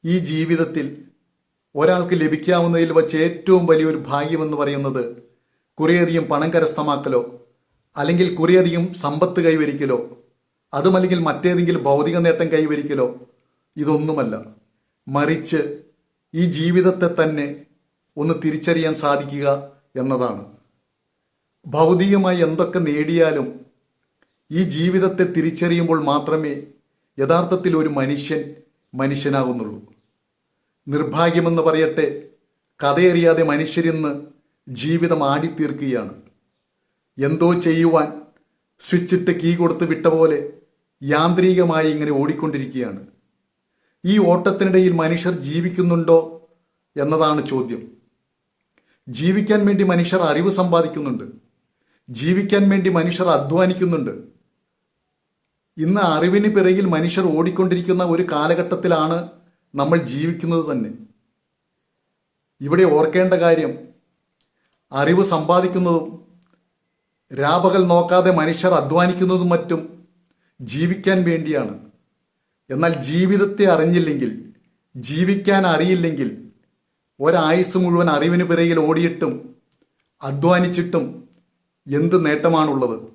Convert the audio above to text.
ഈ ജീവിതത്തിൽ ഒരാൾക്ക് ലഭിക്കാവുന്നതിൽ വച്ച് ഏറ്റവും വലിയൊരു ഭാഗ്യമെന്ന് പറയുന്നത് കുറേയധികം പണം കരസ്ഥമാക്കലോ അല്ലെങ്കിൽ കുറേയധികം സമ്പത്ത് കൈവരിക്കലോ അതുമല്ലെങ്കിൽ മറ്റേതെങ്കിലും ഭൗതിക നേട്ടം കൈവരിക്കലോ ഇതൊന്നുമല്ല. മറിച്ച് ഈ ജീവിതത്തെ തന്നെ ഒന്ന് തിരിച്ചറിയാൻ സാധിക്കുക എന്നതാണ്. ഭൗതികമായി എന്തൊക്കെ നേടിയാലും ഈ ജീവിതത്തെ തിരിച്ചറിയുമ്പോൾ മാത്രമേ യഥാർത്ഥത്തിൽ ഒരു മനുഷ്യൻ മനുഷ്യനാകുന്നുള്ളൂ. നിർഭാഗ്യമെന്ന് പറയട്ടെ, കഥയറിയാതെ മനുഷ്യരിന്ന് ജീവിതം ആടിത്തീർക്കുകയാണ്. എന്തോ ചെയ്യുവാൻ സ്വിച്ചിട്ട് കീ കൊടുത്ത് വിട്ട പോലെ യാന്ത്രികമായി ഇങ്ങനെ ഓടിക്കൊണ്ടിരിക്കുകയാണ്. ഈ ഓട്ടത്തിനിടയിൽ മനുഷ്യർ ജീവിക്കുന്നുണ്ടോ എന്നതാണ് ചോദ്യം. ജീവിക്കാൻ വേണ്ടി മനുഷ്യർ അറിവ് സമ്പാദിക്കുന്നുണ്ട്. ജീവിക്കാൻ വേണ്ടി മനുഷ്യർ അധ്വാനിക്കുന്നുണ്ട്. ഇന്ന് അറിവിന് പിറകിൽ മനുഷ്യർ ഓടിക്കൊണ്ടിരിക്കുന്ന ഒരു കാലഘട്ടത്തിലാണ് നമ്മൾ ജീവിക്കുന്നത് തന്നെ. ഇവിടെ ഓർക്കേണ്ട കാര്യം, അറിവ് സമ്പാദിക്കുന്നതും രാപകൽ നോക്കാതെ മനുഷ്യർ അധ്വാനിക്കുന്നതും മറ്റും ജീവിക്കാൻ വേണ്ടിയാണ്. എന്നാൽ ജീവിതത്തെ അറിഞ്ഞില്ലെങ്കിൽ, ജീവിക്കാൻ അറിയില്ലെങ്കിൽ ഒരായുസ് മുഴുവൻ അറിവിന് പിറകിൽ ഓടിയിട്ടും അധ്വാനിച്ചിട്ടും എന്ത് നേട്ടമാണുള്ളത്?